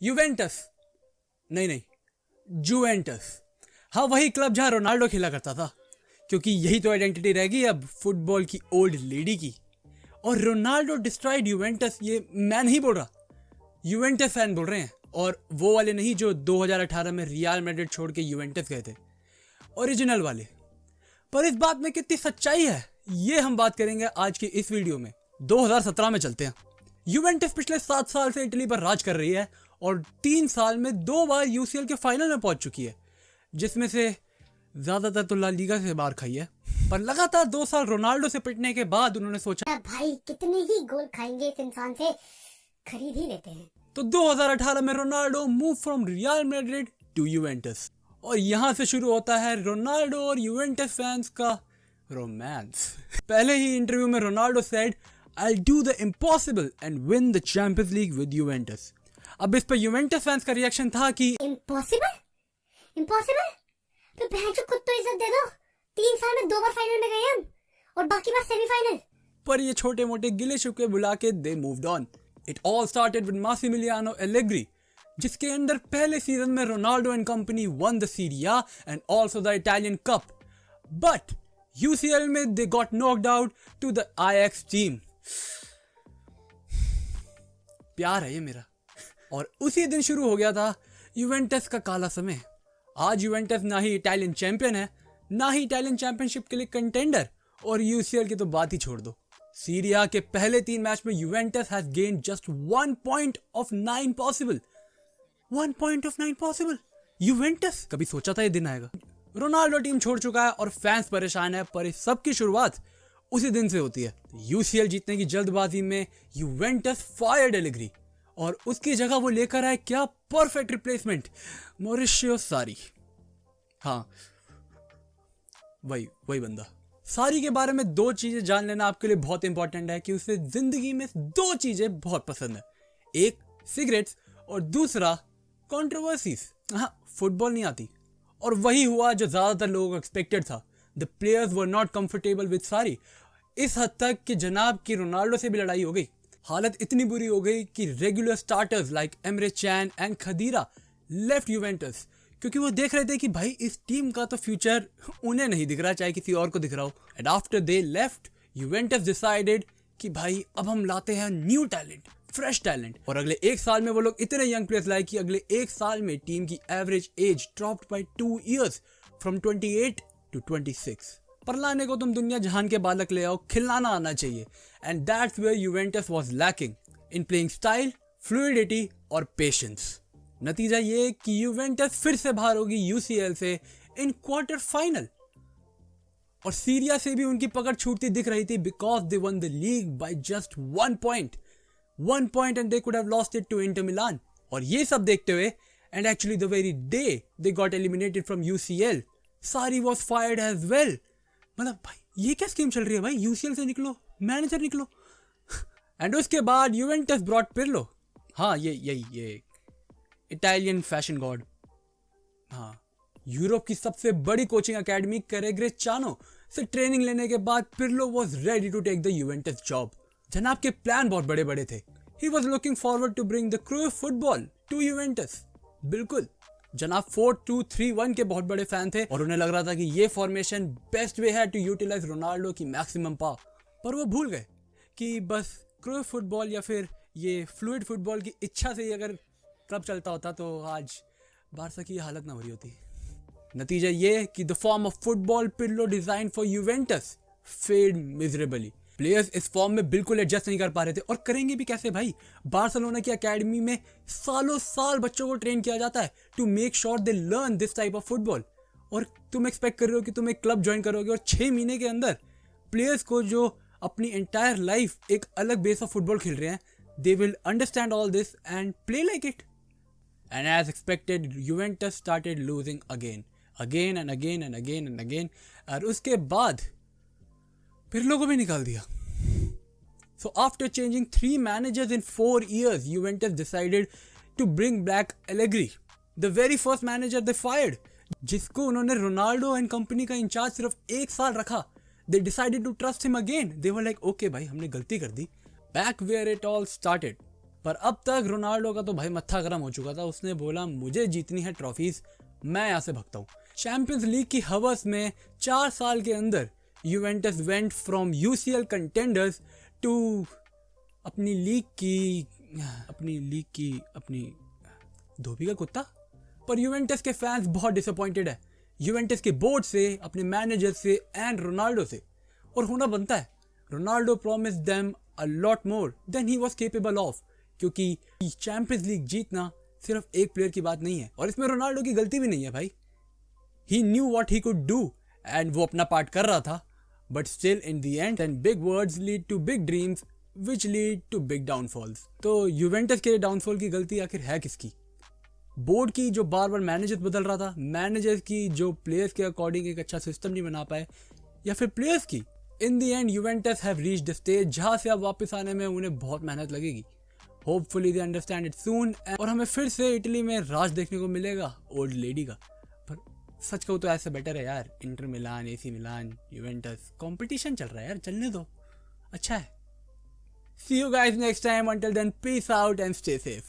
Juventus नहीं, Juventus. हाँ, वही क्लब जहां रोनाल्डो खेला करता था, क्योंकि यही तो आइडेंटिटी रह गई अब फुटबॉल की ओल्ड लेडी की। और रोनाल्डो डिस्ट्रॉयड यूवेंटस, ये मैं नहीं बोल रहा, यूवेंटस फैन बोल रहे हैं, और वो वाले नहीं जो 2018 में रियल मैड्रिड छोड़ के यूवेंटस गए थे, ओरिजिनल वाले। पर इस बात में कितनी सच्चाई है, ये हम बात करेंगे आज की इस वीडियो में। 2017 में चलते हैं। यूवेंटस पिछले 7 साल से इटली पर राज कर रही है और 3 साल में 2 बार यूसीएल के फाइनल में पहुंच चुकी है, जिसमें से ज्यादातर तो ला लीगा से बाहर खाई है। पर लगातार 2 साल रोनाल्डो से पिटने के बाद उन्होंने सोचा भाई कितने ही गोल खाएंगे इस इंसान से, खरीद ही लेते हैं। तो 2018 में Ronaldo move from Real Madrid to Juventus, और यहां से शुरू होता है रोनाल्डो और यूवेंटस फैंस का रोमांस। पहले ही इंटरव्यू में Ronaldo said, I'll do the impossible and win the Champions League with Juventus। अब इस पर यूवेंटस फैंस का रिएक्शन था कि इम्पॉसिबल तो बहन खुद तो इज्जत दे दो। 3 साल में 2 बार फाइनल में गए हम, और बाकी बार सेमीफाइनल। पर ये छोटे मोटे गिले शिकवे बुला के they moved on. It all started with Massimiliano Allegri, जिसके अंदर पहले सीजन में Ronaldo and company won the Serie and also the Italian cup. But UCL में they got knocked out to the Ajax team. प्यार है ये मेरा। और उसी दिन शुरू हो गया था यूवेंटस का काला समय। आज यूवेंटस ना ही इटालियन चैंपियन है, ना ही इटालियन चैंपियनशिप के लिए कंटेंडर, और यूसीएल की तो बात ही छोड़ दो। सीरी आ के पहले 3 मैच में Juventus has gained just 1 point of 9 possible. 1 point of 9 possible. Juventus कभी सोचा था ये दिन आएगा? रोनाल्डो टीम छोड़ चुका है और फैंस परेशान है, पर इस सब की शुरुआत उसी दिन से होती है। यूसीएल जीतने की जल्दबाजी में यूवेंटस फायर्ड एलेग्री, और उसकी जगह वो लेकर आए क्या परफेक्ट रिप्लेसमेंट, मॉरिशियो सारी। हाँ, वही बंदा। सारी के बारे में 2 चीजें जान लेना आपके लिए बहुत इंपॉर्टेंट है कि उसे जिंदगी में 2 चीजें बहुत पसंद है, एक सिगरेट्स और दूसरा कंट्रोवर्सीज। हाँ, फुटबॉल नहीं आती, और वही हुआ जो ज्यादातर लोगों को एक्सपेक्टेड था। The players were not comfortable with सारी, इस हद तक कि जनाब की रोनाल्डो से भी लड़ाई हो गई। हालत इतनी बुरी हो गई कि regular starters like Emre Can and Khedira left Juventus, क्योंकि वो देख रहे थे कि भाई इस टीम का तो फ्यूचर उन्हें नहीं दिख रहा, चाहे किसी और को दिख रहा हो। And after they left, Juventus decided कि भाई अब हम लाते हैं न्यू टैलेंट, फ्रेश टैलेंट। और अगले 1 साल में वो लोग इतने यंग प्लेयर्स लाए कि अगले 1 साल में टीम की average age dropped by 2 years from 28 to 26। पर लाने को तुम दुनिया जहान के बालक ले आओ, खिलाना आना चाहिए। And that's where Juventus was lacking in playing style, fluidity और पेशेंस। नतीजा ये कि यूवेंटस फिर से बाहर होगी यूसीएल से इन क्वार्टर फाइनल, और सीरिया से भी उनकी पकड़ छूटती दिख रही थी, because they won the league by just 1 point and they could have lost it to Inter Milan. और ये सब देखते हुए, and actually the very day they got eliminated from UCL, Sarri was fired as well. मतलब भाई ये क्या scheme चल रही है भाई, यूसीएल से निकलो, मैनेजर निकलो। एंड उसके बाद यूवेंटस ब्रॉट पिर्लो। हाँ, ये इटालियन फैशन गॉड। हाँ, यूरोप की सबसे बड़ी कोचिंग एकेडमी कैरेग्रेचानो से ट्रेनिंग लेने के बाद Pirlo was ready to take the Juventus job. जनाब के प्लान बहुत बड़े बड़े थे। He was looking forward to bring the Cruyff football to Juventus. बिल्कुल, जनाब 4-2-3-1 के बहुत बड़े फैन थे, और उन्हें लग रहा था कि ये फॉर्मेशन बेस्ट वे है टू यूटिलाइज रोनाल्डो की मैक्सिमम पावर। पर वो भूल गए कि बस क्रूइफ फुटबॉल या फिर ये फ्लूइड फुटबॉल की इच्छा से ही अगर क्लब चलता होता तो आज बारसा की हालत ना हो रही होती। नतीजा ये कि the form of football Pirlo design for Juventus failed miserably. Players इस फॉर्म में बिल्कुल एडजस्ट नहीं कर पा रहे थे, और करेंगे भी कैसे भाई? बार्सिलोना की एकेडमी में सालों साल बच्चों को ट्रेन किया जाता है to make sure they learn this type of football, और तुम एक्सपेक्ट कर रहे हो कि तुम एक क्लब ज्वाइन करोगे और 6 महीने के अंदर प्लेयर्स को जो अपनी एंटायर लाइफ एक अलग बेस ऑफ फुटबॉल खेल रहे हैं, they will understand all this and play like it. And as expected Juventus started losing again and again, और उसके बाद पिर्लो को भी निकाल दिया। So after changing 3 managers in 4 years, Juventus decided to bring back Allegri, the very first manager they fired, जिसको उन्होंने Ronaldo and company का इंचार्ज सिर्फ 1 साल रखा। They decided to trust him again. They were like, okay भाई, हमने गलती कर दी। Back where it all started. पर अब तक रोनाल्डो का तो भाई मत्था गर्म हो चुका था। उसने बोला मुझे जीतनी है ट्रॉफीज, मैं यहाँ से भगता हूँ। चैंपियंस लीग की हवस में 4 साल के अंदर Juventus went from UCL contenders to अपनी धोबी का कुत्ता। पर यूवेंटस के फैंस बहुत डिसअपॉइंटेड है यूवेंटस के बोर्ड से, अपने मैनेजर से एंड रोनाल्डो से। और होना बनता है। Ronaldo promise them a lot more than he was capable of, क्योंकि चैंपियंस लीग जीतना सिर्फ एक प्लेयर की बात नहीं है और इसमें रोनाल्डो की गलती भी नहीं है भाई। He knew what he could do and वो अपना पार्ट कर रहा था। But still in the end and big words lead to big dreams which lead to big downfalls. तो यूवेंटस के डाउनफॉल की गलती आखिर है किसकी? बोर्ड की जो बार बार मैनेजर बदल रहा था, मैनेजर की जो प्लेयर्स के अकॉर्डिंग एक अच्छा सिस्टम नहीं बना पाए, या फिर प्लेयर्स की? In the end Juventus have reached the stage जहां से अब वापस आने में उन्हें बहुत मेहनत लगेगी। होपफुली दे अंडरस्टैंड इट सून और हमें फिर से इटली में राज देखने को मिलेगा ओल्ड लेडी का। पर सच कहूँ तो ऐसे बेटर है यार, Inter Milan, AC Milan, Juventus, competition चल रहा है यार, चलने दो, अच्छा है। See you guys next time. Until then, peace out and stay safe.